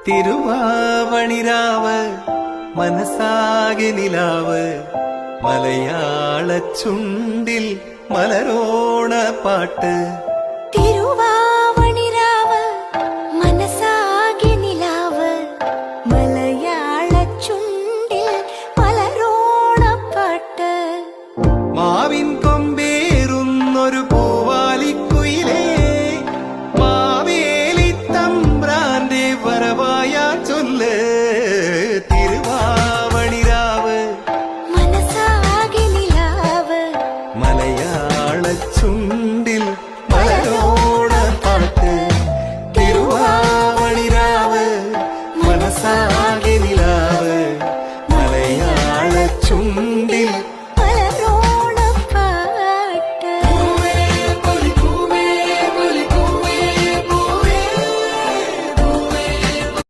തിരുവാവണിരാവ് മനസ്സാകെ നിലാവ് മലയാള ചുണ്ടിൽ മലരോണ പാട്ട്. തിരുവാവണിരാവ് മനസ്സാകെ നിലാവ് മലയാള ചുണ്ടിൽ മലരോണ പാട്ട്. മാവിൻ കൊമ്പേറുന്നൊരു പൂവാലിക്കുയിലേ മാവേലി തമ്പ്രാന്റെ വരവായ ചൊല്ല്.